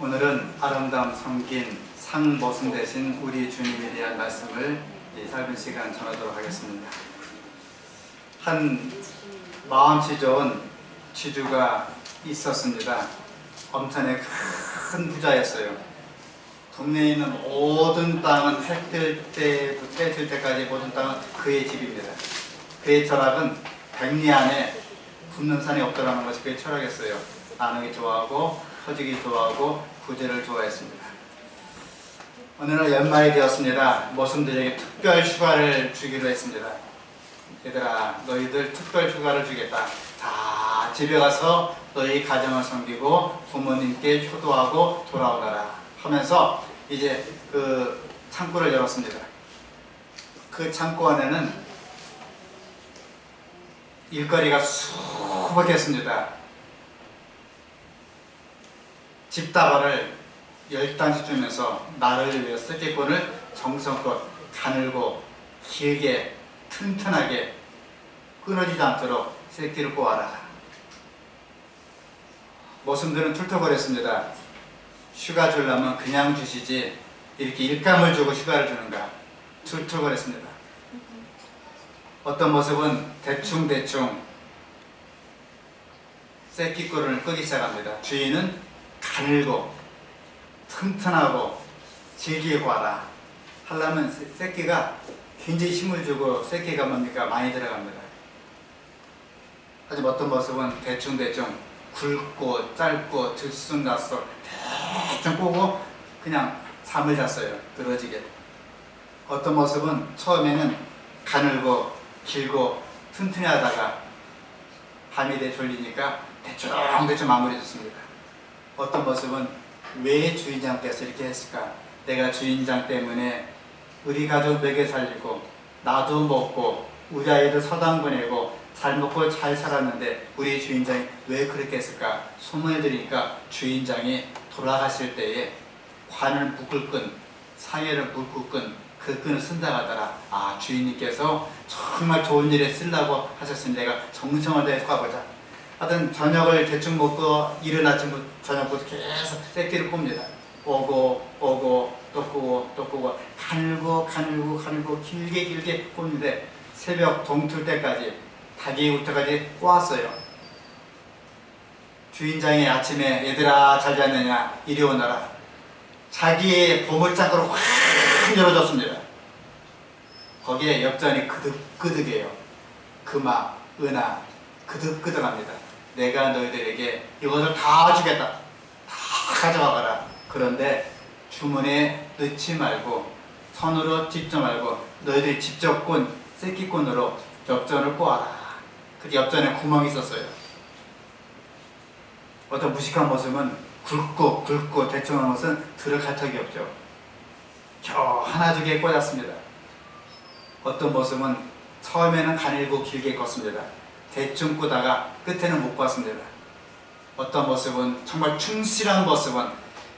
오늘은 아름다움 섬긴 상모순 대신 우리 주님에 대한 말씀을 이 짧은 시간 전하도록 하겠습니다. 한 마음씨 좋은 지주가 있었습니다. 엄청나게 큰 부자였어요. 동네에 있는 모든 땅은 해뜰 때까지 모든 땅은 그의 집입니다. 그의 철학은 백리 안에 붙는 산이 없더라는 것이 그의 철학이었어요. 나누기 좋아하고 터지기 좋아하고 부재를 좋아했습니다. 어느 날 연말이 되었습니다. 모순들에게 특별 휴가를 주기로 했습니다. 얘들아, 너희들 특별 휴가를 주겠다. 자, 집에 가서 너희 가정을 섬기고 부모님께 효도하고 돌아오너라 하면서 이제 그 창고를 열었습니다. 그 창고 안에는 일거리가 수북했습니다. 집다발을 10단씩 주면서 나를 위해 쓰기꾼을 정성껏 가늘고 길게 튼튼하게 끊어지지 않도록 새끼를 꼬아라. 모순들은 툴툴거렸습니다. 휴가 주려면 그냥 주시지 이렇게 일감을 주고 휴가를 주는가. 툴툴거렸습니다. 어떤 모습은 대충대충 새끼꿀을 끄기 시작합니다. 주인은 가늘고 튼튼하고 질기게 구하라 하려면 새끼가 굉장히 힘을 주고 새끼가 뭡니까? 많이 들어갑니다. 하지만 어떤 모습은 대충대충 굵고 짧고 들쑥날쑥 대충 꼬고 그냥 잠을 잤어요. 늘어지게. 어떤 모습은 처음에는 가늘고 길고 튼튼히 하다가 밤이 돼 졸리니까 대충대충 마무리 졌습니다. 어떤 모습은 왜 주인장께서 이렇게 했을까? 내가 주인장 때문에 우리 가족 먹여 살리고 나도 먹고 우리 아이들 서당 보내고 잘 먹고 잘 살았는데 우리 주인장이 왜 그렇게 했을까? 소문을 들으니까 주인장이 돌아가실 때에 관을 묶을 끈, 상해를 묶을 끈, 그 끈을 쓴다고 하더라. 아, 주인님께서 정말 좋은 일에 쓰려고 하셨으니 내가 정성을 다해서 가보자. 하여튼 저녁을 대충 먹고 이른 아침부터 저녁부터 계속 새끼를 꼽니다. 오고 또 끄고 가늘고 길게 꼽는데 새벽 동틀 때까지 닭이부터까지 꼬았어요. 주인장이 아침에 얘들아 잘 잤느냐 이리 오너라. 자기의 보물창고를 확 열어줬습니다. 거기에 엽전이 그득그득해요. 금화, 은하 그득그득합니다. 내가 너희들에게 이것을 다 주겠다. 다 가져가거라. 그런데 주문에 넣지 말고 손으로 찝지 말고 너희들이 직접 꾼 새끼꾼으로 엽전을 꼬아라. 그 엽전에 구멍이 있었어요. 어떤 무식한 모습은 굵고 대충한 것은 들어갈 턱이 없죠. 겨우 하나 두 개 꽂았습니다. 어떤 모습은 처음에는 가늘고 길게 껐습니다. 대충 꾸다가 끝에는 못 봤습니다. 어떤 모습은 정말 충실한 모습은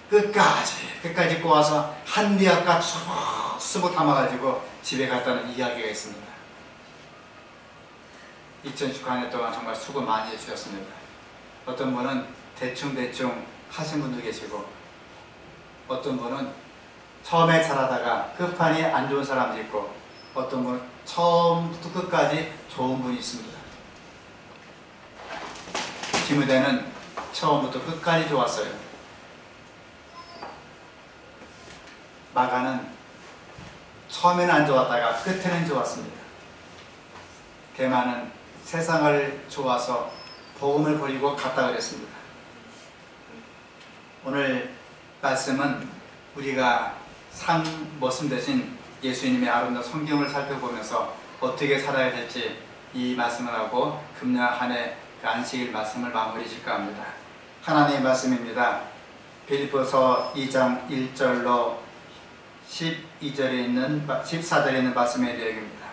끝까지 꼬아서 한 디아까 수북 담아가지고 집에 갔다는 이야기가 있습니다. 2019년 동안 정말 수고 많이 해주셨습니다. 어떤 분은 대충 하신 분도 계시고 어떤 분은 처음에 잘하다가 끝판이 안 좋은 사람도 있고 어떤 분은 처음부터 끝까지 좋은 분이 있습니다. 디모데는 처음부터 끝까지 좋았어요. 마가는 처음에는 안 좋았다가 끝에는 좋았습니다. 데마는 세상을 좋아서 복음을 버리고 갔다 그랬습니다. 오늘 말씀은 우리가 상모순 대신 예수님의 아름다운 성경을 살펴보면서 어떻게 살아야 될지 이 말씀을 하고 금년 한 해 그 안식일 말씀을 마무리 짓까 합니다. 하나님의 말씀입니다. 빌립보서 2장 1절로 12절에 있는 14절에 있는 말씀의 내용입니다.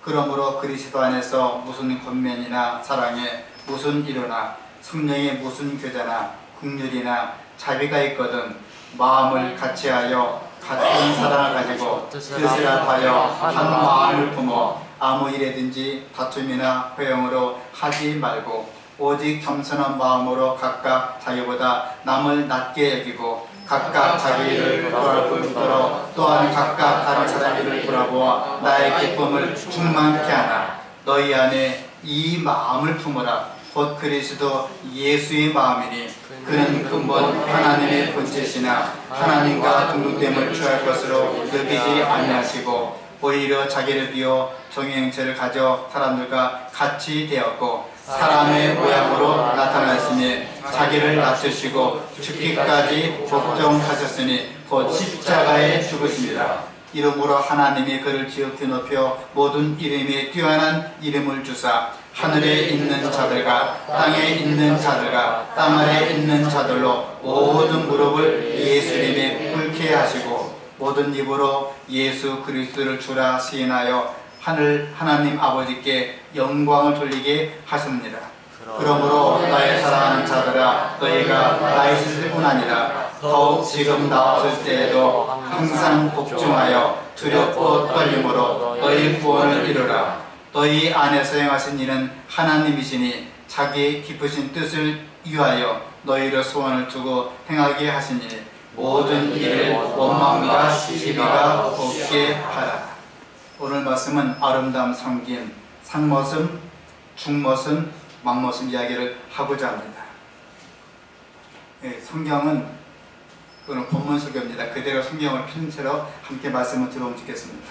그러므로 그리스도 안에서 무슨 권면이나 사랑에 무슨 이로나 성령의 무슨 교제나 긍휼이나 자비가 있거든 마음을 같이하여 같은 사랑을 가지고 뜻을 합하여 한 마음을 품어 아무 일에든지 다툼이나 회영으로 하지 말고 오직 겸손한 마음으로 각각 자기보다 남을 낮게 여기고 각각 자기 일을 돌아보므로 또한 각각 다른 사람 일을 돌아보아 나의 기쁨을 충만케 하나. 너희 안에 이 마음을 품으라. 곧 그리스도 예수의 마음이니 그는 근본 하나님의 본체시나 하나님과 동등됨을 취할 것으로 여기지 아니하시고 오히려 자기를 비워 종의 형체를 가져 사람들과 같이 되었고 사람의 모양으로 나타나시니 자기를 낮추시고 죽기까지 복종하셨으니 곧 십자가에 죽으십니다. 이름으로 하나님이 그를 지극히 높여 모든 이름에 뛰어난 이름을 주사 하늘에 있는 자들과 땅에 있는 자들과 땅 아래 있는 자들로 모든 무릎을 예수 이름에 꿇게 하시고 모든 입으로 예수 그리스도를 주라 시인하여 하나님 아버지께 영광을 돌리게 하십니다. 그러므로 나의 사랑하는 자들아 너희가 나 있을 뿐 아니라 더욱 지금 나 없을 때에도 항상 복종하여 두렵고 떨림으로 너희 구원을 이루라. 너희 안에서 행하신 일은 하나님이시니 자기의 깊으신 뜻을 위하여 너희를 소원을 두고 행하게 하시니 모든 일을 원망과 시비가 없게 하라. 오늘 말씀은 아름다움 섬김, 상모씀, 중모씀, 막모씀 이야기를 하고자 합니다. 성경은 그건 본문 설교입니다. 그대로 성경을 핀 채로 함께 말씀을 들어보면 좋겠습니다.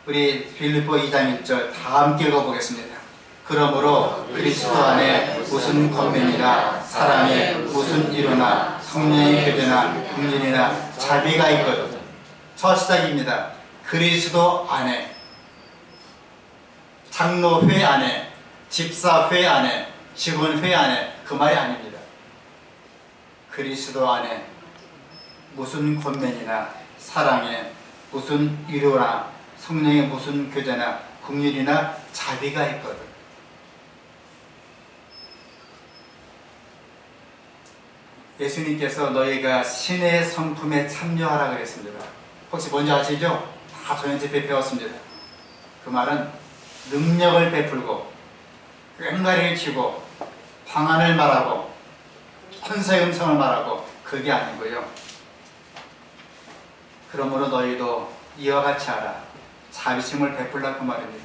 우리 빌립보 2장 1절 다 함께 읽어보겠습니다. 그러므로 그리스도 안에 무슨 권면이나 사랑에 무슨 이루나 성령의 교제나 긍휼이나 자비가 있거든. 첫 시작입니다. 그리스도 안에, 장로회 안에, 집사회 안에, 직원회 안에, 그 말이 아닙니다. 그리스도 안에 무슨 권면이나 사랑에 무슨 위로나 성령의 무슨 교제나 긍휼이나 자비가 있거든. 예수님께서 너희가 신의 성품에 참여하라 그랬습니다. 혹시 뭔지 아시죠? 다 전연집에 배웠습니다. 그 말은 능력을 베풀고 꽹과리를 치고 방언을 말하고 천사의 음성을 말하고 그게 아니고요. 그러므로 너희도 이와 같이 하라. 자비심을 베풀라 그 말입니다.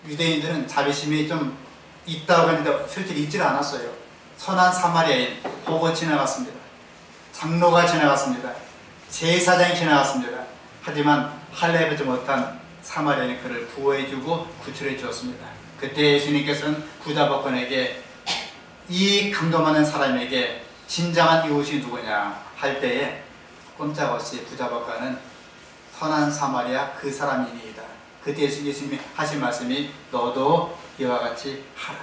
유대인들은 자비심이 좀 있다고 했는데 실제로 있질 않았어요. 선한 사마리아인 보고 지나갔습니다. 장로가 지나갔습니다. 제사장이 지나갔습니다. 하지만 할례 받지 못한 사마리아인이 그를 구호해주고 구출해 주었습니다. 그때 예수님께서는 부자복권에게 이 강도 많은 사람에게 진정한 이웃이 누구냐 할 때에 꼼짝없이 부자복권은 선한 사마리아 그 사람이니이다. 그때 예수님이 하신 말씀이 너도 이와 같이 하라.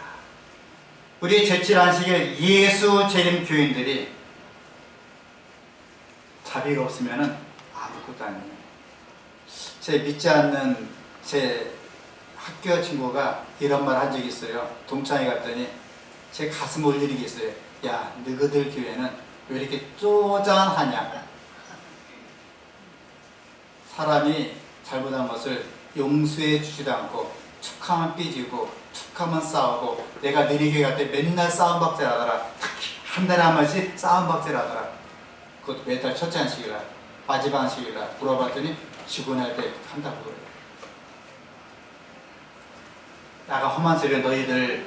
우리의 제칠 안식일 예수 재림 교인들이 자비가 없으면 아무것도 아니에요. 제 믿지 않는 제 학교 친구가 이런 말 한 적이 있어요. 동창회 갔더니 제 가슴 울리는 게 있어요. 야, 너희들 교회는 왜 이렇게 쪼잔하냐. 사람이 잘못한 것을 용서해 주지도 않고 툭하면 삐지고 툭하면 싸우고 내가 너희 교회 갈 때 맨날 싸움박질 하더라. 한 달에 한 번씩 싸움박질 하더라. 그것도 매달 첫째 안식일날 마지막 안식일날 물어봤더니 직원할 때 한다고 그래요. 야가 험한 소리를 너희들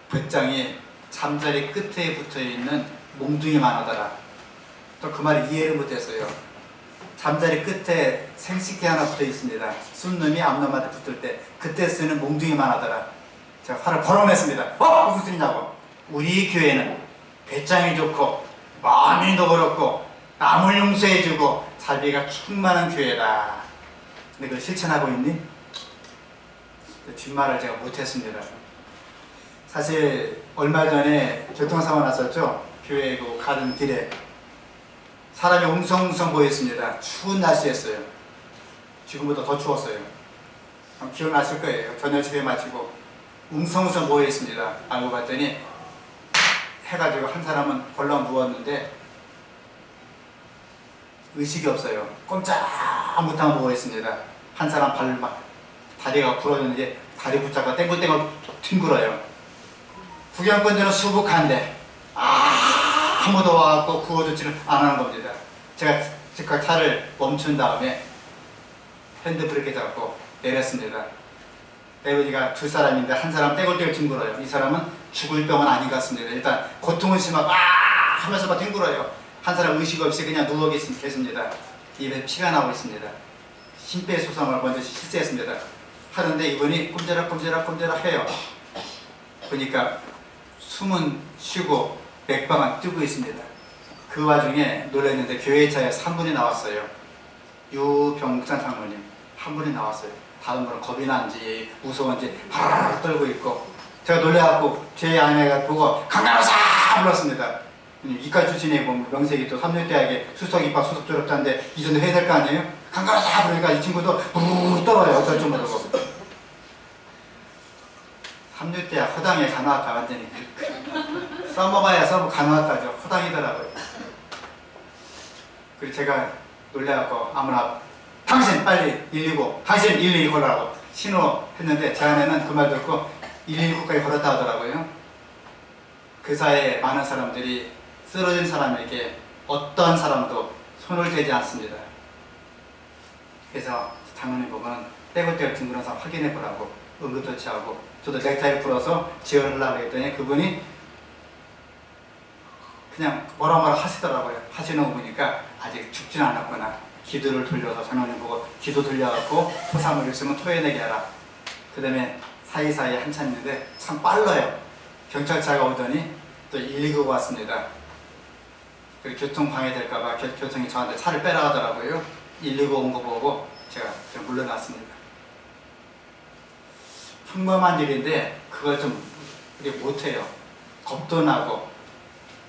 배짱이 잠자리 끝에 붙어있는 몽둥이만 하더라. 또 그 말을 이해를 못했어요. 잠자리 끝에 생식기 하나 붙어 있습니다. 순놈이 암놈한테 붙을 때 그때 쓰는 몽둥이만 하더라. 제가 화를 벌어냈습니다. 무슨 소리냐고. 우리 교회는 배짱이 좋고 마음이도 그렇고 남을 용서해주고 자비가 충만한 교회다. 근데 그걸 실천하고 있니? 뒷말을 제가 못했습니다. 사실 얼마 전에 교통사고 났었죠. 교회 그 가는 길에 사람이 웅성웅성 보였습니다. 추운 날씨였어요. 지금보다 더 추웠어요. 기억나실 거예요. 저녁 집에 마치고 웅성웅성 보였습니다. 알고 봤더니 해가지고 한 사람은 벌렁 누웠는데 의식이 없어요. 꼼짝 못하고 보였습니다. 한 사람 다리가 부러졌는데 다리 붙잡고 땡글땡글 튕글어요. 구경꾼들은 수북한데 아무도 와갖고 구워주지를 안 하는 겁니다. 제가 즉각 차를 멈춘 다음에 핸드브레이크 잡고 내렸습니다. 내보니까 두 사람인데 한 사람 떼굴떼굴 뒹굴어요. 이 사람은 죽을 병은 아닌 것 같습니다. 일단 고통은 심하고 하면서 막 뒹굴어요. 한 사람 의식 없이 그냥 누워 계십니다. 입에 피가 나고 있습니다. 심폐소생을 먼저 실시했습니다. 하는데 이분이 꼼지락꼼지락 해요. 보니까 숨은 쉬고 맥박은 뜨고 있습니다. 그 와중에 놀랐는데 교회차에 3분이 나왔어요. 유병찬 장로님 한 분이 나왔어요. 다른 분은 겁이 난지 무서운지 하르르 떨고 있고, 제가 놀래갖고 제 아내가 보고 강간호사 불렀습니다. 이과 출신의 명색이 또 삼육대학에 수석 입학 수석 졸업자인데 이 정도 해야 될 거 아니에요? 강간호사 부르니까 이 친구도 부르르 떨어요. 어떨 줄 모르고. 삼육대학 허당의 간호학과 완전히 써먹어야 써먹 간호학과죠. 허당이더라고요. 그리고 제가 놀래갖고 아무나 당신 빨리 119, 당신 112 걸라고 신호했는데 제 아내는 그 말 듣고 119까지 걸었다 하더라고요. 그 사이에 많은 사람들이 쓰러진 사람에게 어떠한 사람도 손을 대지 않습니다. 그래서 장로님 보고는 떼굴떼굴 뒹구는 사람 확인해 보라고 응급조치하고, 저도 넥타이를 풀어서 지원을 하려고 했더니 그분이 그냥 뭐라 하시더라고요. 하시는 거 보니까 아직 죽지는 않았구나. 기도를 돌려서 장로님 보고 기도 돌려갖고 토사물 있으면 토해내게 하라. 그 다음에 사이사이 한참 있는데 참 빨라요. 경찰차가 오더니 또 119가 왔습니다. 그리고 교통 방해될까봐 교통이 저한테 차를 빼라 하더라고요. 119 온 거 보고 제가 물러났습니다. 평범한 일인데 그걸 좀 우리 못해요. 겁도 나고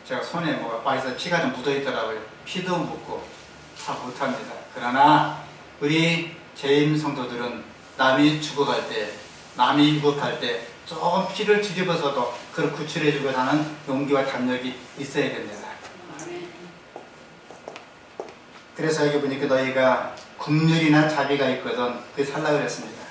제가 손에 뭐가 있어서 피가 좀 묻어 있더라고요. 피도 묻고 다 못합니다. 그러나 우리 재임 성도들은 남이 죽어갈 때, 남이 위급할 때 조금 피를 뒤집어서도 그걸 구출해주고 하는 용기와 담력이 있어야겠습니다. 그래서 여기 보니까 너희가 국률이나 자비가 있거든 그게 살라 그랬습니다.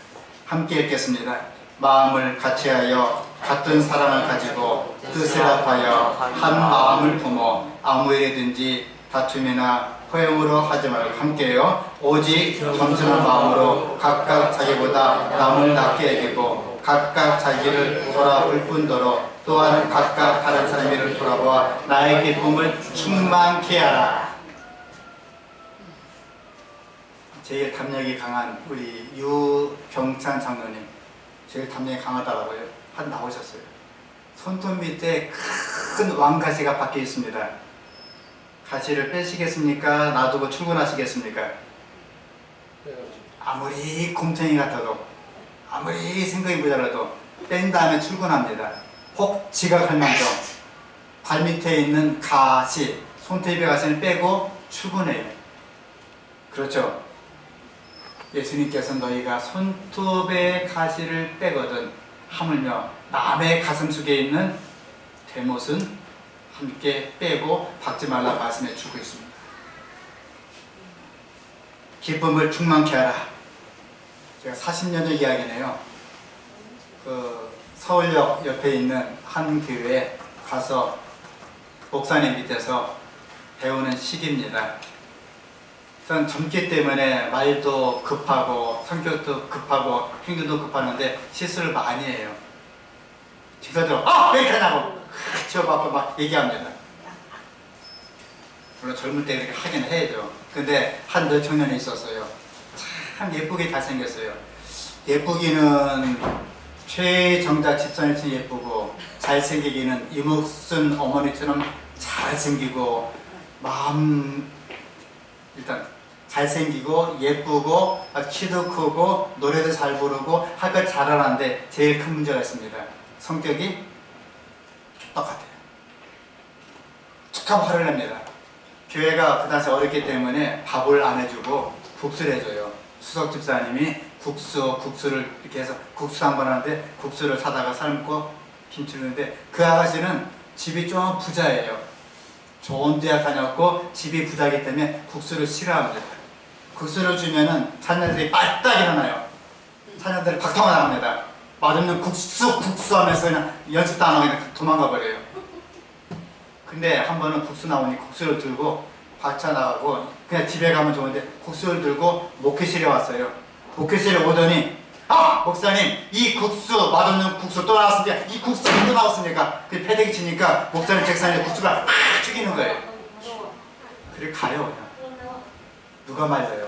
함께 읽겠습니다. 마음을 같이하여 같은 사랑을 가지고 뜻을 합하여 한 마음을 품어 아무 일이든지 다툼이나 허용으로 하지 말고 함께요. 오직 겸손한 마음으로 각각 자기보다 남을 낮게 여기고 각각 자기를 돌아볼 뿐더러 또한 각각 다른 사람 일을 돌아보아 나의 기쁨을 충만케 하라. 제일 담력이 강한 우리 유병찬 장로님, 제일 담력이 강하다라고요. 한 나오셨어요. 손톱 밑에 큰 왕가시가 박혀 있습니다. 가시를 빼시겠습니까? 놔두고 출근하시겠습니까? 아무리 곰탱이 같아도, 아무리 생각이 모자라도 뺀 다음에 출근합니다. 혹 지각할 망정 발 밑에 있는 가시, 손톱의 가시를 빼고 출근해요. 그렇죠? 예수님께서는 너희가 손톱의 가시를 빼거든 하물며 남의 가슴 속에 있는 대못은 함께 빼고 박지 말라 말씀해 주고 있습니다. 기쁨을 충만케 하라. 제가 40년 전 이야기네요. 그 서울역 옆에 있는 한 교회에 가서 목사님 밑에서 배우는 시기입니다. 전 젊기 때문에 말도 급하고 성격도 급하고 행동도 급하는데 실수를 많이 해요. 직사적으로 왜 이렇게 하냐고 저 앞에 막 얘기합니다. 물론 젊을 때 그렇게 하긴 해야죠. 근데 한 여청년이 있었어요. 참 예쁘게 잘생겼어요. 예쁘기는 최정자 집사님처럼 예쁘고 잘생기기는 이목순 어머니처럼 잘생기고 마음 일단 잘생기고 예쁘고 키도 크고 노래도 잘 부르고 할 걸 잘하는데 제일 큰 문제가 있습니다. 성격이 똑같아요. 툭하고 화를 냅니다. 교회가 그 당시 어렵기 때문에 밥을 안 해주고 국수를 해줘요. 수석 집사님이 국수를 이렇게 해서 국수 한 번 하는데 국수를 사다가 삶고 김치를 넣는데 그 아가씨는 집이 좀 부자예요. 좋은 대학 다녔고 집이 부자이기 때문에 국수를 싫어합니다. 국수를 주면은 자녀들이 빨딱 일어나요. 자녀들이 박통을 나갑니다. 맛없는 국수 하면서 그냥 연습도 안 하고 그냥 도망가 버려요. 근데 한 번은 국수 나오니 국수를 들고 박차 나가고 그냥 집에 가면 좋은데 국수를 들고 목회실에 왔어요. 목회실에 오더니 목사님 이 국수 맛없는 국수 또 나왔습니다. 이 국수가 또 나왔습니까? 그 패대기 치니까 목사님 책상에 국수가 막 튀기는 거예요. 그래 가요 그냥. 누가 말려요?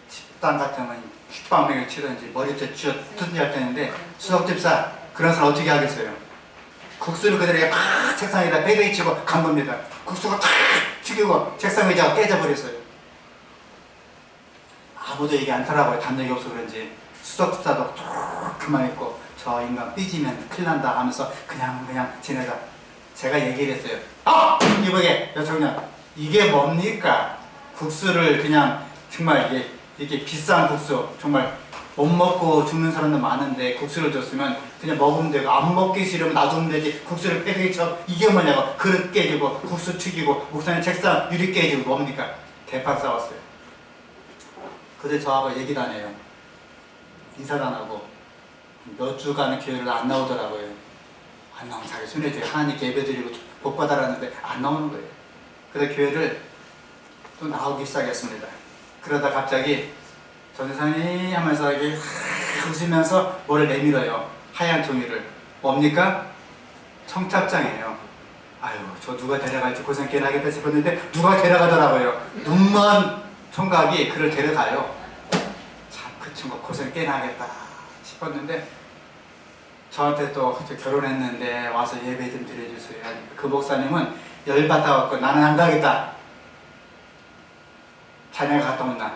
집단 같으면 휘방맹을 치든지 머리채 쥐어뜯든지 할 때인데 수석집사 그런 사람 어떻게 하겠어요? 국수를 그대로 막 책상에다 패대기 치고 간 겁니다. 국수가 탁 튀기고 책상 의자가 깨져버렸어요. 아무도 얘기 안 하더라고요. 담력이 없어 그런지. 수석집사도 가만히 있고 저 인간 삐지면 큰일 난다 하면서 그냥 지내다 제가 얘기를 했어요. 이보게 여청년 이게 뭡니까? 국수를 그냥 정말 이게 비싼 국수 정말 못 먹고 죽는 사람도 많은데 국수를 줬으면 그냥 먹으면 되고 안 먹기 싫으면 놔두면 되지 국수를 빼빼기 쳐 이게 뭐냐고 그릇 깨지고 국수 튀기고 목사님 책상 유리 깨지고 뭡니까? 대판 싸웠어요. 근데 저하고 얘기도 안 해요. 인사도 안 하고 몇 주간 교회를 안 나오더라고요. 안 나오면 자기 순회주에 하나님께 예배드리고 복 받아라는데 안 나오는 거예요. 그래서 교회를 또 나오기 시작했습니다. 그러다 갑자기 전사님 하면서 이렇게 웃으면서 뭐를 내밀어요. 하얀 종이를. 뭡니까? 청첩장이에요. 아유 저 누가 데려갈지 고생 꽤나 하겠다 싶었는데 누가 데려가더라고요. 눈먼 총각이 그를 데려가요. 참 그 친구 고생 꽤나 하겠다 싶었는데 저한테 또 결혼했는데 와서 예배 좀 드려주세요. 그 목사님은 열받아갖고 나는 안 가겠다. 자네가 갔다 온다.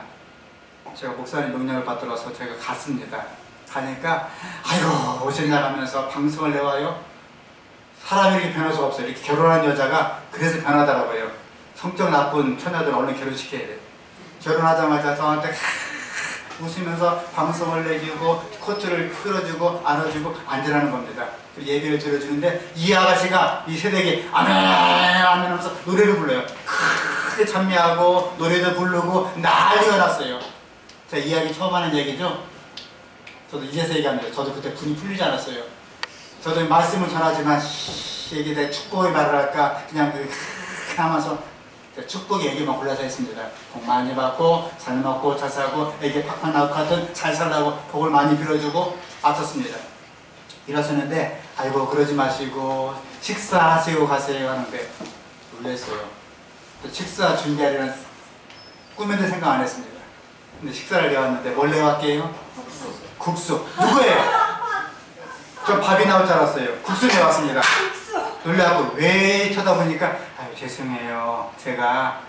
제가 목사님 명령을 받들어서 제가 갔습니다. 가니까 아이고 오셨냐 하면서 방송을 내와요. 사람이 이렇게 변할 수가 없어요. 이렇게 결혼한 여자가 그래서 변하더라고요. 성격 나쁜 처녀들 얼른 결혼시켜야 돼요. 결혼하자마자 저한테 웃으면서 방송을 내주고 코트를 풀어주고 안아주고 앉으라는 겁니다. 예배를 드려주는데 이 아가씨가 이 새댁이 아멘 아멘 하면서 노래를 불러요. 크게 찬미하고 노래도 부르고 난리가 났어요. 제가 이야기 처음 하는 얘기죠. 저도 이제서 얘기합니다. 저도 그때 분이 풀리지 않았어요. 저도 말씀을 전하지만 얘기에 축복의 말을 할까 그냥 하면서 축복 얘기만 골라서 했습니다. 복 많이 받고 잘 먹고 잘 살고 애기 팍팍 낳고 하여튼 잘 살라고 복을 많이 빌어주고 마쳤습니다. 일어섰는데 아이고 그러지 마시고 식사하시고 가세요 하는데 놀랐어요. 또 식사 준비하려는 꿈에도 생각 안 했습니다. 근데 식사를 내왔는데 뭘 내왔게요? 국수. 누구예요? 저 밥이 나올 줄 알았어요. 국수 내왔습니다. 놀라고 왜 쳐다보니까 아유 죄송해요. 제가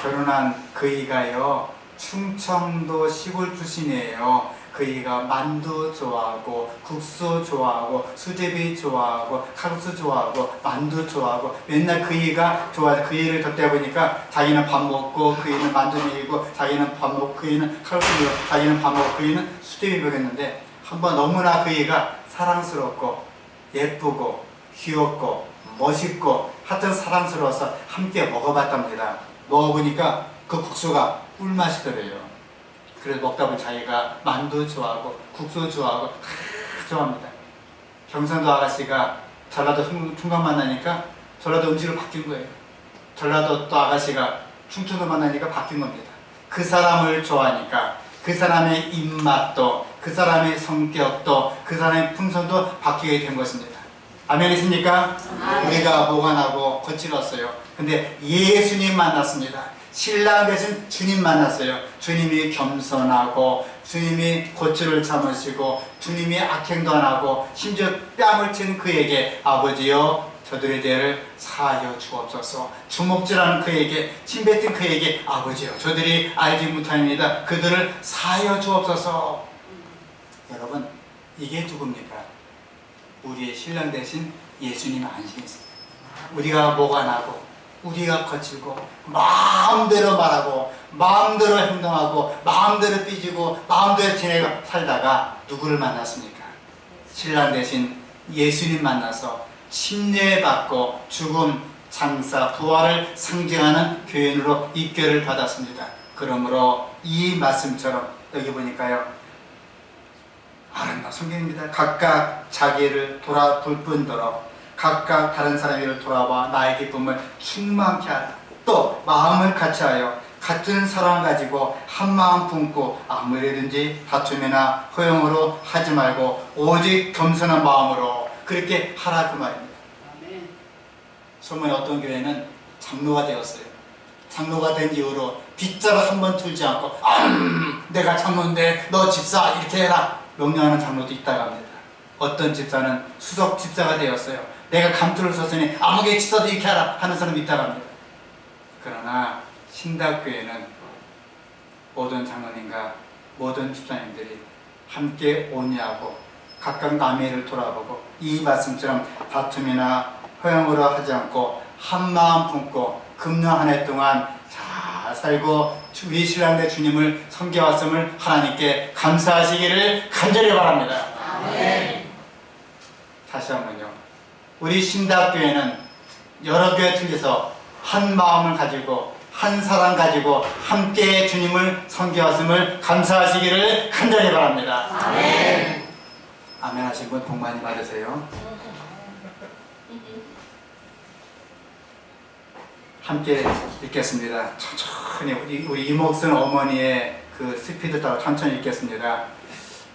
결혼한 그이가요 충청도 시골 출신이에요. 그이가 만두 좋아하고 국수 좋아하고 수제비 좋아하고 칼국수 좋아하고 만두 좋아하고 맨날 그이가 좋아해서 그이를 덧대어 보니까 자기는 밥 먹고 그이는 만두 먹이고 자기는 밥 먹고 그이는 칼국수 먹고 자기는 밥 먹고 그이는 수제비 먹였는데 한번 너무나 그이가 사랑스럽고 예쁘고 귀엽고 멋있고 하여튼 사랑스러워서 함께 먹어봤답니다. 먹어보니까 그 국수가 꿀맛이더래요. 그래서 먹다 보니 자기가 만두 좋아하고 국수 좋아하고 다 좋아합니다. 경상도 아가씨가 전라도 총각 만나니까 전라도 음식으로 바뀐 거예요. 전라도 또 아가씨가 충청도 만나니까 바뀐 겁니다. 그 사람을 좋아하니까 그 사람의 입맛도 그 사람의 성격도 그 사람의 품성도 바뀌게 된 것입니다. 아멘이십니까? 우리가 모관하고 거칠었어요. 근데 예수님 만났습니다. 신랑 대신 주님 만났어요. 주님이 겸손하고 주님이 고초를 참으시고 주님이 악행도 안 하고 심지어 뺨을 친 그에게 아버지여 저들의 죄를 사하여 주옵소서. 주먹질하는 그에게 침뱉은 그에게 아버지여 저들이 알지 못하니이다. 그들을 사하여 주옵소서. 여러분 이게 누굽니까? 우리의 신랑 대신 예수님 안시겠습니다. 우리가 모관하고 우리가 거칠고 마음대로 말하고 마음대로 행동하고 마음대로 삐지고 마음대로 지내고 살다가 누구를 만났습니까? 신랑 대신 예수님 만나서 침례받고 죽음, 장사, 부활을 상징하는 교인으로 입교를 받았습니다. 그러므로 이 말씀처럼 여기 보니까요 아름다운 성경입니다. 각각 자기를 돌아볼 뿐더러 각각 다른 사람을 돌아봐 나의 기쁨을 충만케 하라. 또 마음을 같이하여 같은 사랑 가지고 한 마음 품고 아무 일이든지 다툼이나 허용으로 하지 말고 오직 겸손한 마음으로 그렇게 하라 그 말입니다. 소문에 어떤 교회는 장로가 되었어요. 장로가 된 이후로 빗자루 한 번 틀지 않고 내가 장로인데 너 집사 이렇게 해라 명령하는 장로도 있다고 합니다. 어떤 집사는 수석 집사가 되었어요. 내가 감투를 썼으니 아무개 집사도 이렇게 하라 하는 사람이 있다고 합니다. 그러나 신답교회는 모든 장로님과 모든 집사님들이 함께 온유하고 각각 남의 일을 돌아보고 이 말씀처럼 다툼이나 허용으로 하지 않고 한마음 품고 금년 한 해 동안 잘 살고 우리 신랑대 주님을 섬겨왔음을 하나님께 감사하시기를 간절히 바랍니다. 아멘. 다시 한번요. 우리 신답교회는 여러 교회 틀려서 한 마음을 가지고 한 사랑 가지고 함께 주님을 섬겨왔음을 감사하시기를 간절히 바랍니다. 아멘. 아멘 하신 분 복 많이 받으세요. 함께 읽겠습니다. 천천히 우리 이목순 어머니의 그 스피드 따라 천천히 읽겠습니다.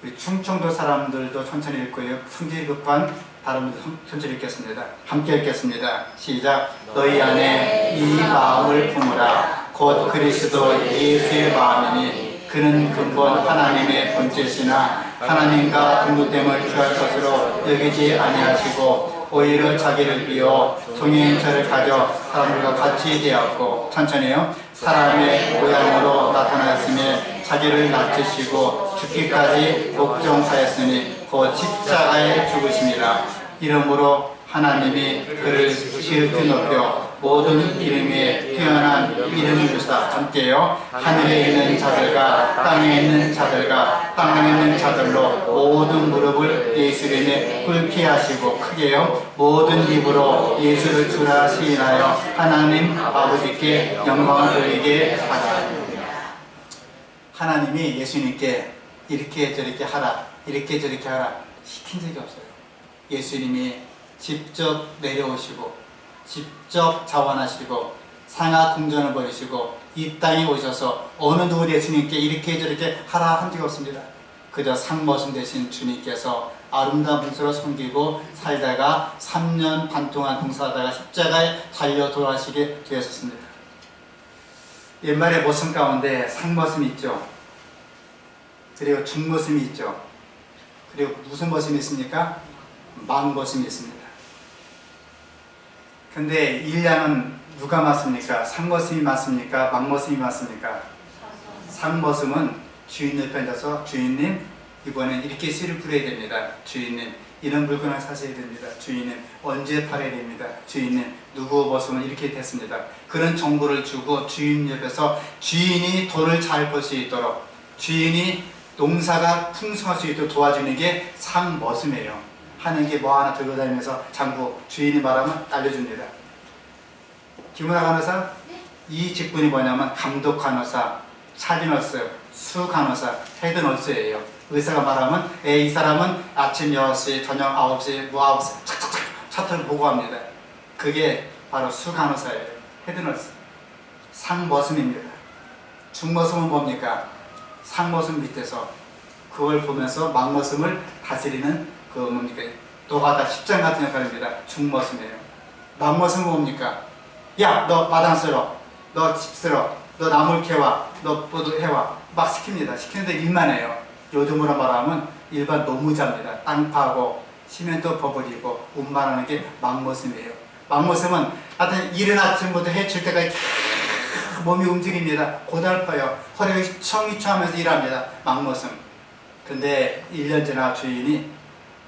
우리 충청도 사람들도 천천히 읽고요. 성질이 급한 다른 분도 천천히 읽겠습니다. 함께 읽겠습니다. 시작. 너희 안에 이 마음을 품으라. 곧 그리스도 예수의 마음이니 그는 근본 하나님의 본체시나 하나님과 동등됨을 취할 것으로 여기지 아니하시고 오히려 자기를 비워 종의 형체를 가져 사람들과 같이 되었고 천천히요. 사람의 모양으로 나타나였으며 자기를 낮추시고 죽기까지 복종하였으니 곧 십자가에 죽으심이라. 이러므로 하나님이 그를 지극히 높여 모든 이름 위에 뛰어난 이름을 주사 함께요. 하늘에 있는 자들과 땅에 있는 자들과 땅에 있는 자들로 모든 무릎을 예수 이름에 꿇게 하시고 크게요. 모든 입으로 예수를 주라 시인하여 하나님 아버지께 영광을 돌리게 하라. 하나님이 예수님께 이렇게 저렇게 하라 이렇게 저렇게 하라 시킨 적이 없어요. 예수님이 직접 내려오시고 직접 자원하시고 상하 궁전을 버리시고 이 땅에 오셔서 어느 누구 예수님께 이렇게 저렇게 하라 한 적이 없습니다. 그저 상머슴 되신 주님께서 아름다운 분수로 섬기고 살다가 3년 반 동안 봉사하다가 십자가에 달려 돌아가시게 되었습니다. 옛말에 모습 가운데 상머슴이 있죠. 그리고 중머슴이 있죠. 그리고 무슨 머슴이 있습니까? 망머슴이 있습니다. 근데 일량은 누가 맞습니까? 상머슴이 맞습니까? 망머슴이 맞습니까? 상머슴은 주인 옆에 앉아서 주인님 이번엔 이렇게 씨를 뿌려야 됩니다. 주인님 이런 물건을 사셔야 됩니다. 주인님 언제 팔아야 됩니다. 주인님 누구 머슴은 이렇게 됐습니다. 그런 정보를 주고 주인 옆에서 주인이 돈을 잘 벌 수 있도록 주인이 농사가 풍성할 수 있도록 도와주는 게 상머슴이에요. 하는 게 뭐 하나 들고 다니면서 장부 주인이 말하면 알려줍니다. 김은아 간호사 이 직분이 뭐냐면 감독 간호사, 차진너스, 수 간호사, 헤드 너스예요. 의사가 말하면 이 사람은 아침 6시, 저녁 9시, 뭐 9시 착착착 차트를 보고합니다. 그게 바로 수 간호사예요. 헤드 너스. 상머슴입니다. 중머슴은 뭡니까? 상머슴 밑에서 그걸 보면서 망머슴을 다스리는 그 뭡니까? 노가다 십장 같은 역할입니다. 중머슴이에요. 망머슴은 뭡니까? 야, 너 마당 쓸어, 너 집 쓸어, 너 나물 캐와, 너 뭐도 해와 막 시킵니다. 시키는데 일만 해요. 요즘으로 말하면 일반 노무자입니다. 땅 파고 시멘트 버무리고 운반하는 게 망머슴이에요. 망머슴은 하여튼 이른 아침부터 해칠 때까지 몸이 움직입니다. 고달퍼요. 허리가 휘청휘청하면서 일합니다. 망머슴. 근데 1년 지나 주인이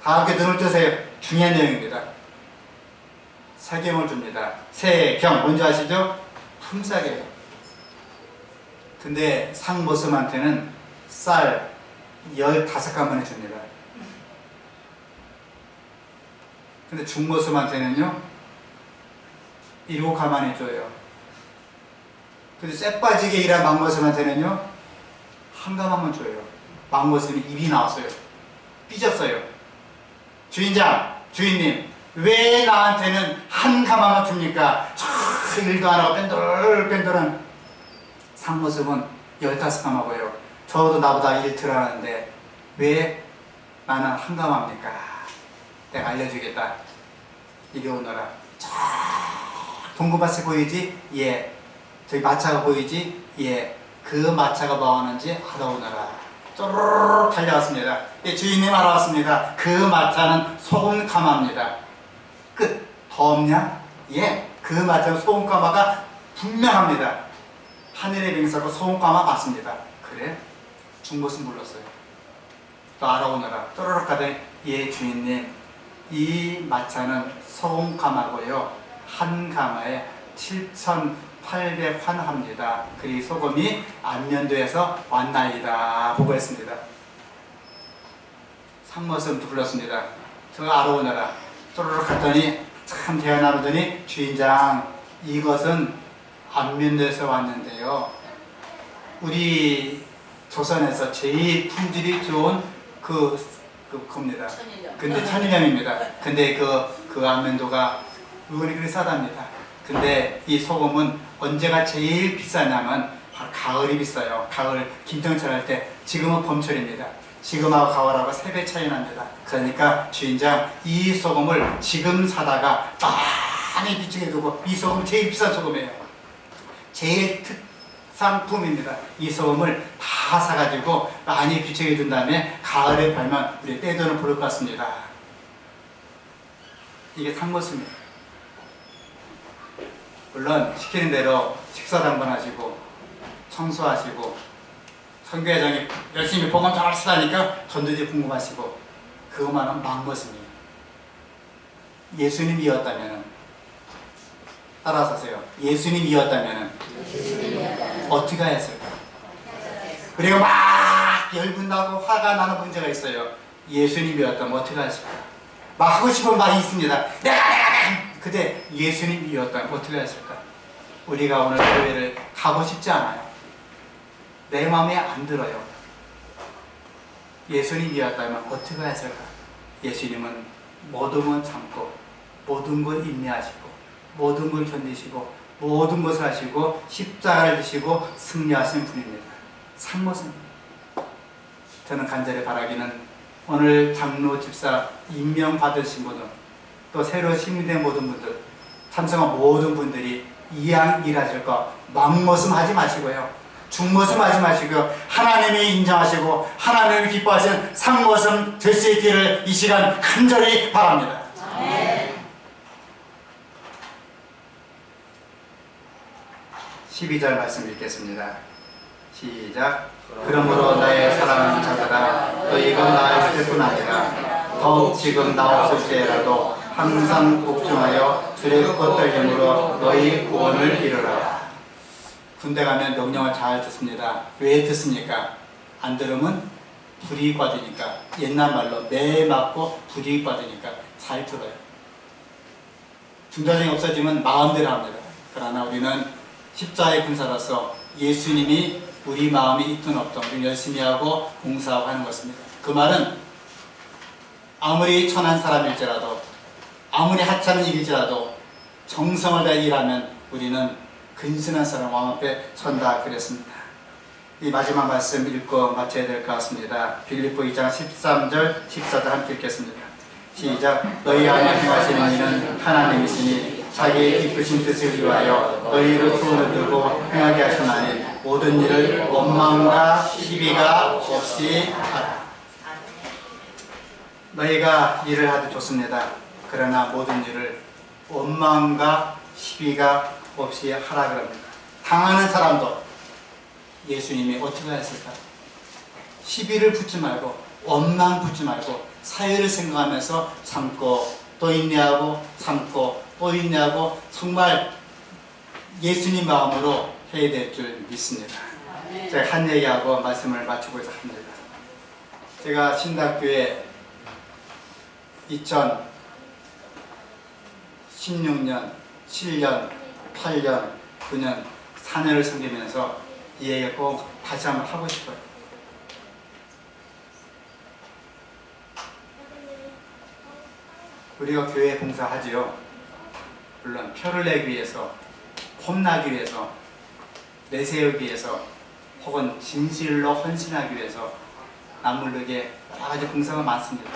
다 함께 눈을 뜨세요. 중요한 내용입니다. 세경을 줍니다. 세경 뭔지 아시죠? 품삯이에요. 근데 상머슴한테는 쌀 15가마나 줍니다. 근데 중머슴한테는요 7가마나 줘요. 근데 쎄 빠지게 일한 망머슴한테는요 1가마만 줘요. 망머슴이 입이 나왔어요. 삐졌어요. 주인장, 주인님, 왜 나한테는 한 가마만 줍니까? 저 일도 안 하고 뺀돌뺀돌한 상모습은 15가마고요. 저도 나보다 일 덜 하는데 왜 나는 한 가마입니까? 내가 알려주겠다. 이리 오너라. 저 동그밭이 보이지? 예. 저기 마차가 보이지? 예. 그 마차가 뭐하는지 알아오너라. 쪼르르 달려왔습니다. 예, 주인님 알아왔습니다. 그 마차는 소금가마입니다. 끝. 더 없냐? 예. 그 마차는 소금가마가 분명합니다. 하늘의 빙사고 소금가마 맞습니다. 그래? 중것은 불렀어요. 또 알아오너라. 쪼르륵 가더니 예, 주인님, 이 마차는 소금가마고요. 한 가마에 7,800환 합니다. 그리 소금이 안면도에서 왔나이다 보고했습니다. 상모습 불렀습니다. 저가 알아오너라. 쪼르륵 갔더니 참 대화 나누더니 주인장, 이것은 안면도에서 왔는데요. 우리 조선에서 제일 품질이 좋은 겁니다. 근데 천일염입니다. 근데 그 안면도가 물건이 그렇게 싸답니다. 근데 이 소금은 언제가 제일 비싸냐면 가을이 비싸요. 가을 김장철 할 때. 지금은 봄철입니다. 지금하고 가을하고 3배 차이 납니다. 그러니까 주인장, 이 소금을 지금 사다가 많이 비치게 두고, 이 소금 제일 비싼 소금이에요. 제일 특산품입니다. 이 소금을 다 사가지고 많이 비치게 둔 다음에 가을에 팔면 우리 떼돈을 벌을 것 같습니다. 이게 상모습입니다. 물론 시키는 대로 식사 당번하시고 청소하시고 선교회장이 열심히 복음 잘 쓰다니까 전도지 궁금하시고, 그것만은 막모습이에요. 예수님이었다면, 따라서 하세요. 예수님이었다면 어떻게 했을까? 그리고 막 열분나고 화가 나는 문제가 있어요. 예수님이었다면 어떻게 했을까? 막 하고 싶은 말이 있습니다. 내가 근데 예수님이었다면 어떻게 했을까? 우리가 오늘 교회를 가고 싶지 않아요. 내 마음에 안 들어요. 예수님이었다면 어떻게 했을까? 예수님은 모든 걸 참고 모든 걸 인내하시고 모든 걸 견디시고 모든 것을 하시고 십자가를 지시고 승리하신 분입니다. 상모습입니다. 저는 간절히 바라기는 오늘 장로 집사 임명 받으신 분들, 또 새로 시민된 모든 분들, 참석한 모든 분들이 이왕 일하실 거 막모습 하지 마시고요. 중모습 하지 마시고요. 하나님이 인정하시고 하나님이 기뻐하시는 상모습 될 수 있기를 이 시간 간절히 바랍니다. 네. 12절 말씀 읽겠습니다. 시작. 그러므로 나의 사랑하는 자들아, 너희가 나의 뜻뿐 아니라 더욱 지금 나 없을 때라도 항상 복종하여 주의 꽃떨림으로 너희 구원을 이루라. 군대 가면 명령을 잘 듣습니다. 왜 듣습니까? 안 들으면 불이익 받으니까. 옛날 말로 매 맞고 불이익 받으니까 잘 들어요. 중자성이 없어지면 마음대로 합니다. 그러나 우리는 십자의 군사로서 예수님이 우리 마음이 있든 없든 우리 열심히 하고 봉사하고 하는 것입니다. 그 말은 아무리 천한 사람일지라도 아무리 하찮은 일일지라도 정성을 다해 일하면 우리는 근신한 사람 왕 앞에 선다 그랬습니다. 이 마지막 말씀 읽고 마쳐야 될 것 같습니다. 빌립보 2장 13절 14절 함께 읽겠습니다. 시작. 너희 안에 행하시는 이는 하나님이시니 자기의 기쁘신 뜻을 위하여 너희를 손을 들고 행하게 하셨나니 모든 일을 원망과 시비가 없이 하라. 너희가 일을 하도 좋습니다. 그러나 모든 일을 원망과 시비가 없이 하라 그럽니다. 당하는 사람도 예수님이 어떻게 했을까? 시비를 붙지 말고 원망 붙지 말고 사회를 생각하면서 참고 또 인내하고 참고 또 인내하고 정말 예수님 마음으로 해야 될 줄 믿습니다. 제가 한 얘기하고 말씀을 마치고자 합니다. 제가 신학교에 2016년, 7년, 8년, 9년, 4년을 섬기면서 이 얘기 꼭 다시 한번 하고 싶어요. 우리가 교회 봉사하지요. 물론 표를 내기 위해서, 폼나기 위해서, 내세우기 위해서, 혹은 진실로 헌신하기 위해서 남모르게 여러 가지 봉사가 많습니다.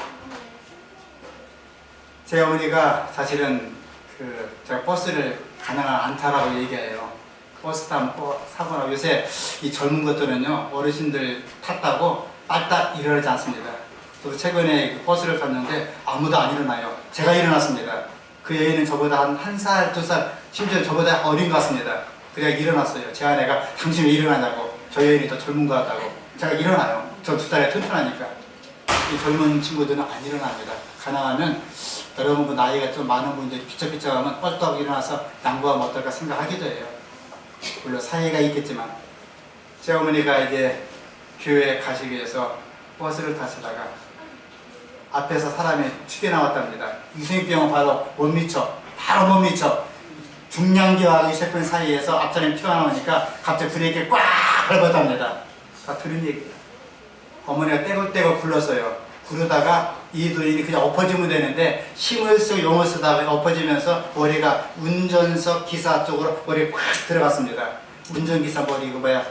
제 어머니가 사실은 제가 버스를 가능한 안 타라고 얘기해요. 버스 타면 사고나, 요새 이 젊은 것들은요, 어르신들 탔다고 빨딱 일어나지 않습니다. 저도 최근에 버스를 탔는데 아무도 안 일어나요. 제가 일어났습니다. 그 여인은 저보다 한 살, 2살, 심지어 저보다 어린 것 같습니다. 그래야 일어났어요. 제 아내가 당신 왜 일어나냐고, 저 여인이 더 젊은 것 같다고. 제가 일어나요. 저 2달에 튼튼하니까. 이 젊은 친구들은 안 일어납니다. 가능하면 여러분 나이가 좀 많은 분들이 비쩍비쩍하면 뻘떡 일어나서 양보하면 어떨까 생각하기도 해요. 물론 사이가 있겠지만. 제 어머니가 이제 교회에 가시기 위해서 버스를 타시다가 앞에서 사람이 튀겨나왔답니다. 유생병은 바로 못 미쳐. 바로 못 미쳐. 중량기와 유생병 사이에서 앞사람이 튀어나오니까 갑자기 브레이크를 꽉 밟았답니다. 다 들은 얘기예요. 어머니가 떼굴떼굴 굴렀어요. 구르다가 이 노인이 그냥 엎어지면 되는데 힘을 쓰고 용을 쓰다가 엎어지면서 머리가 운전석 기사 쪽으로 머리가 꽉 들어갔습니다. 운전기사 머리 이거 뭐야,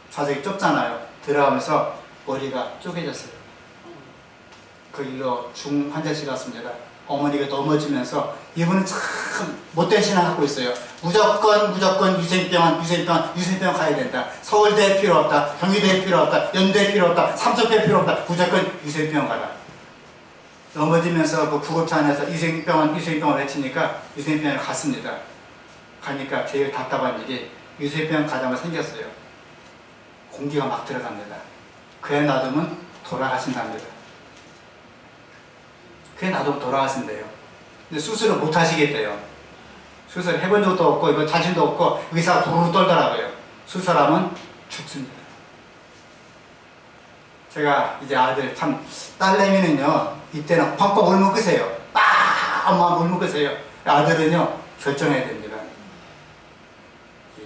좌석이 좁잖아요. 들어가면서 머리가 쪼개졌어요. 그 일로 중환자실 갔습니다. 어머니가 넘어지면서 이분은 참 못된 신앙 갖고 있어요. 무조건 유생병 가야 된다. 서울대에 필요 없다. 경기도에 필요 없다. 연대에 필요 없다. 삼성대에 필요 없다. 무조건 유생병 가라. 넘어지면서 그 구급차 안에서 유생병을 외치니까 유생병을 갔습니다. 가니까 제일 답답한 일이 유생병 가자마자 생겼어요. 공기가 막 들어갑니다. 그애 놔두면 돌아가신답니다. 그애 놔두면 돌아가신대요. 근데 수술을 못 하시겠대요. 수술을 해본 적도 없고 이거 자신도 없고 의사가 부르르 떨더라고요. 수술하면 죽습니다. 제가 이제 아들 참, 딸내미는요 이때는 펑펑 울면 끄세요. 엄마 울면 끄세요. 아들은요 결정해야 됩니다.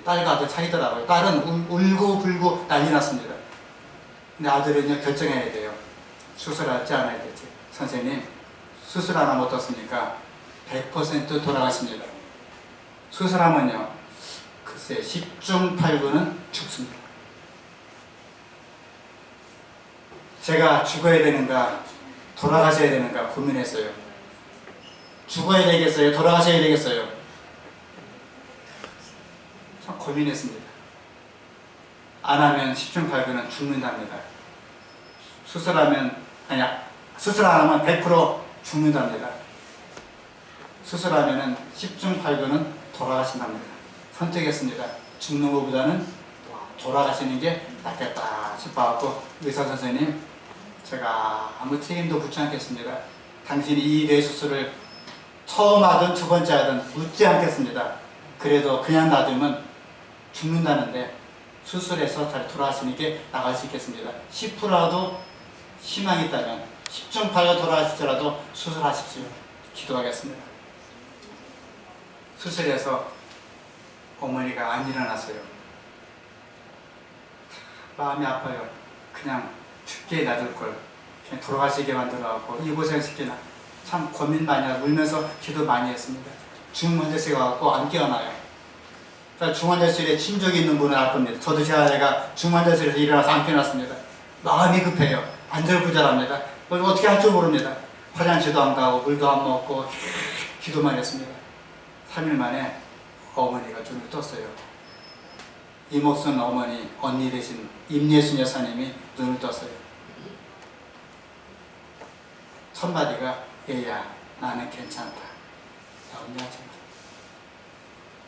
딸과 아들 차이더라고요. 딸은 울고 불고 난리 났습니다. 근데 아들은요 결정해야 돼요. 수술할지 안 해야 될지. 선생님, 수술 안 하면 어떻습니까? 100% 돌아가십니다. 수술하면요 글쎄 10중 8구는 죽습니다. 제가 죽어야 되는가 돌아가셔야 되는가 고민했어요. 죽어야 되겠어요? 돌아가셔야 되겠어요? 참 고민했습니다. 안 하면 10중 8구는 죽는답니다. 수술 안 하면 100% 죽는답니다. 수술하면 10중 8구는 돌아가신답니다. 선택했습니다. 죽는 것보다는 돌아가시는 게 낫겠다 싶어갖고 의사 선생님, 제가 아무 책임도 묻지 않겠습니다. 당신이 이 뇌수술을 처음 하든 두 번째 하든 묻지 않겠습니다. 그래도 그냥 놔두면 죽는다는데 수술해서 잘 돌아가시는 게 나갈 수 있겠습니다. 10%라도 희망이 있다면 10중 8구 돌아가시더라도 수술하십시오. 기도하겠습니다. 수술해서 어머니가 안 일어났어요. 마음이 아파요. 그냥 죽게 놔둘 걸 그냥 돌아가시게 만들어갖고 이 고생 시키나 참 고민 많이 하고 울면서 기도 많이 했습니다. 중환자실에 가갖고 안 깨어나요. 중환자실에 친족이 있는 분은 알 겁니다. 저도 제 아내가 중환자실에서 일어나서 안 깨어났습니다. 마음이 급해요. 안절부절합니다. 어떻게 할 줄 모릅니다. 화장실도 안 가고 물도 안 먹고 기도만 했습니다. 3일 만에 어머니가 눈을 떴어요. 이목순 어머니, 언니 되신 임예순 여사님이 눈을 떴어요. 첫마디가 얘야 나는 괜찮다. 염려하지 마.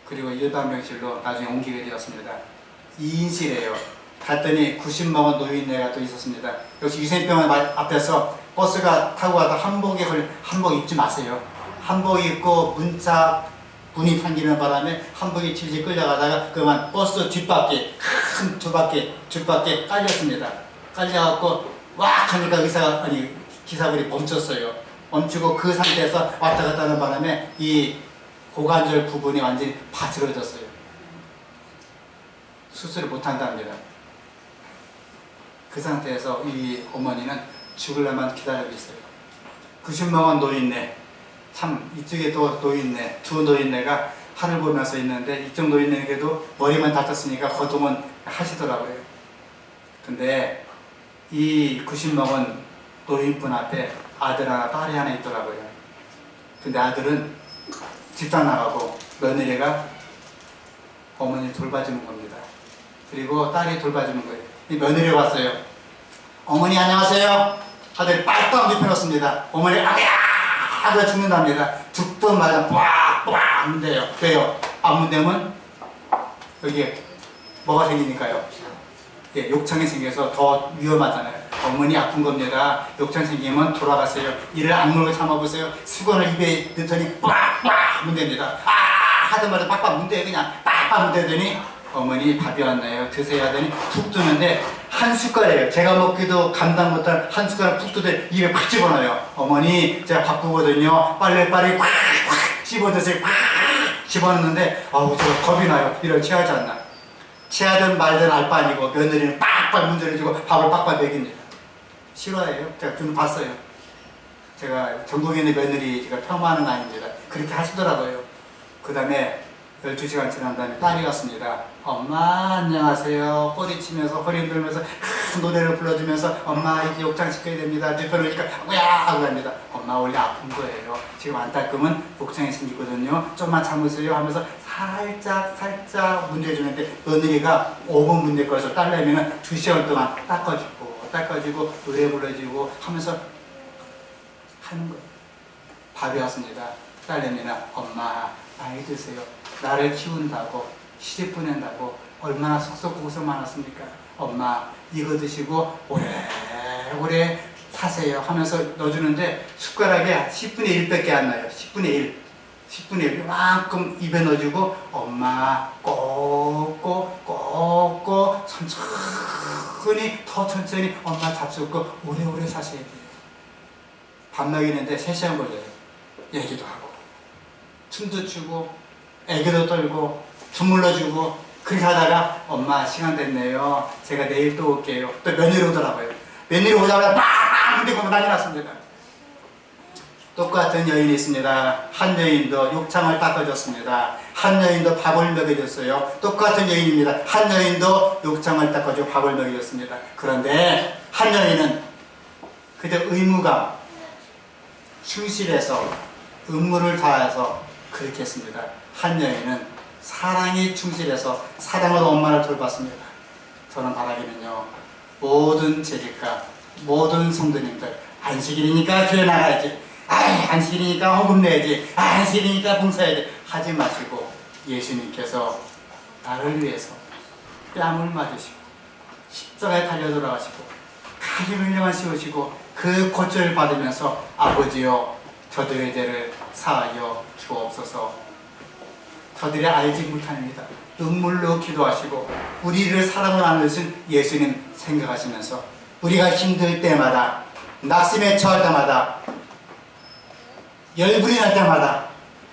그리고 일반병실로 나중에 옮기게 되었습니다. 2인실이에요. 갔더니 90먹은 노인네가 또 있었습니다. 역시 유생병원 앞에서 버스가 타고 가다 한복 입지 마세요. 한복 입고 문이 당기는 바람에 한복이 질질 끌려가다가 그만 버스 뒷바퀴 큰 뒷바퀴 깔렸습니다. 깔려갖고 왁 하니까 기사분이 멈췄어요. 멈추고 그 상태에서 왔다 갔다 하는 바람에 이 고관절 부분이 완전히 바스러졌어요. 수술을 못한답니다. 그 상태에서 이 어머니는 죽으려만 기다리고 있어요. 90먹은 노인네 참 이쪽에 또 노인네, 두 노인네가 하늘 보면서 있는데 이쪽 노인네에게도 머리만 다쳤으니까 거동은 하시더라고요. 근데 이 90 넘은 노인분 앞에 아들 하나 딸이 하나 있더라고요. 근데 아들은 직장 나가고 며느리가 어머니 돌봐주는 겁니다. 그리고 딸이 돌봐주는 거예요. 이 며느리가 왔어요. 어머니 안녕하세요. 아들이 빨딱 눕혀놓습니다. 어머니 아야 하고 죽는답니다. 죽던 말은 빡빡 문대요. 왜요? 안 문대면 여기에 뭐가 생기니까요? 예, 욕창이 생겨서 더 위험하잖아요. 어머니 아픈 겁니다. 욕창 생기면 돌아가세요. 이를 악물고 참아보세요. 수건을 입에 넣더니 빡빡 문댑니다. 아 하던 말은 빡빡 문대요. 그냥 빡빡 문대더니 어머니 밥이 왔나요? 드세요 하더니 푹 뜨는데 한 숟갈이에요. 제가 먹기도 감당 못할 한 숟가락 푹 뜨더니 입에 팍 집어넣어요. 어머니 제가 바쁘거든요. 빨리빨리 꽉 집어드세요. 꽉 집어넣는데 아우 제가 겁이 나요. 이걸 취하지 않나. 취하든 말든 알 바 아니고 며느리는 빡빡 문드려주고 밥을 빡빡 먹입니다. 싫어해요. 제가 눈을 봤어요. 제가 전국에 있는 며느리 제가 폄하하는 거 아닙니다. 그렇게 하시더라고요. 그 다음에 12시간 지난 다음에 딸이 왔습니다. 엄마 안녕하세요. 꼬리치면서 허리 흔들면서 큰 노래를 불러주면서 엄마 이제 욕장 시켜야 됩니다. 눕혀놓으니까 뭐야 하고 갑니다. 엄마 원래 아픈 거예요. 지금 안 닦으면 욕장이 생기거든요. 좀만 참으세요 하면서 살짝 문대주는데 며느리가 5분 문대 거려서 딸내미는 2시간 동안 닦아주고 노래 불러주고 하면서 하는 거예요. 밥이 왔습니다. 딸내미는 엄마 많이 드세요. 나를 키운다고 시집 보낸다고 얼마나 속속 고생 많았습니까? 엄마 이거 드시고 오래오래 사세요 하면서 넣어주는데 숟가락에 10분의 1밖에 안 나요. 10분의 1 이만큼 입에 넣어주고 엄마 꼭꼭 천천히 더 천천히 엄마 잡숫고 오래오래 사셔야 돼요. 밥 먹이는데 3시간 걸려요. 얘기도 하고 춤도 추고 애교도 떨고 주물러 주고 그렇게 하다가 엄마 시간 됐네요. 제가 내일 또 올게요. 또 며느리 오더라고요. 며느리 오자마자 빡! 근데 그거 난리 났습니다. 똑같은 여인이 있습니다. 한 여인도 욕창을 닦아줬습니다. 한 여인도 밥을 먹여줬어요. 똑같은 여인입니다. 한 여인도 욕창을 닦아주고 밥을 먹여줬습니다. 그런데 한 여인은 그저 의무가 충실해서 의무를 다해서 그렇게 했습니다. 한 여인은 사랑이 충실해서 사랑으로 엄마를 돌봤습니다. 저는 바라기는요, 모든 재직가, 모든 성도님들 안식일이니까 교회 나가야지, 안식일이니까 헌금 내야지, 안식일이니까 봉사해야지 하지 마시고 예수님께서 나를 위해서 뺨을 맞으시고 십자가에 달려 돌아가시고 가지 흘려만 씌우시고 그 고초를 받으면서 아버지여 저들의 죄를 사하여 주옵소서. 저들이 알지 못합니다. 눈물로 기도하시고 우리를 사랑을 나누신 예수님 생각하시면서 우리가 힘들 때마다 낙심에 처할 때마다 열불이 날 때마다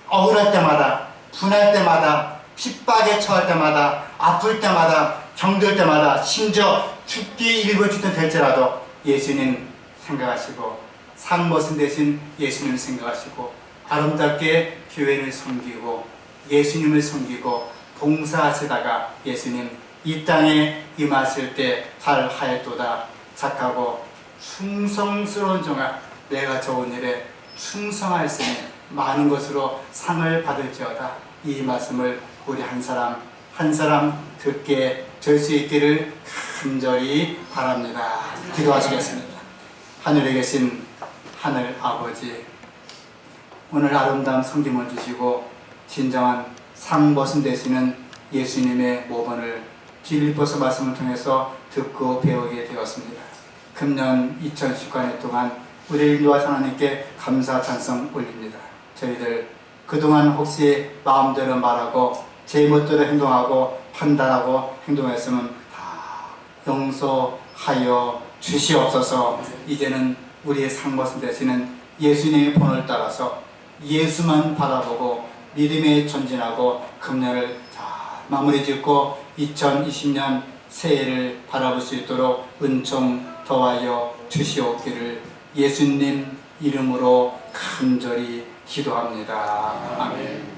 억울할 때마다 분할 때마다 핍박에 처할 때마다 아플 때마다 병들 때마다 심지어 죽기 일부 직전 될지라도 예수님 생각하시고 상모신 대신 예수님을 생각하시고 아름답게 교회를 섬기고 예수님을 섬기고 봉사하시다가 예수님 이 땅에 임하실 때 잘 하였도다. 착하고 충성스러운 종아 내가 좋은 일에 충성하였으니 많은 것으로 상을 받을지어다. 이 말씀을 우리 한 사람 한 사람 듣게 될 수 있기를 간절히 바랍니다. 기도하시겠습니다. 하늘에 계신 하늘 아버지, 오늘 아름다운 성김을 주시고 진정한 상모신 되시는 예수님의 모본을 빌립보서 말씀을 통해서 듣고 배우게 되었습니다. 금년 2019년 동안 우리 인도와 하나님께 감사 찬송 올립니다. 저희들 그동안 혹시 마음대로 말하고 제 멋대로 행동하고 판단하고 행동했으면 다 용서하여 주시옵소서. 이제는 우리의 상모신 되시는 예수님의 본을 따라서 예수만 바라보고 믿음에 전진하고 금년을 잘 마무리 짓고 2020년 새해를 바라볼 수 있도록 은총 더하여 주시옵기를 예수님 이름으로 간절히 기도합니다. 아멘.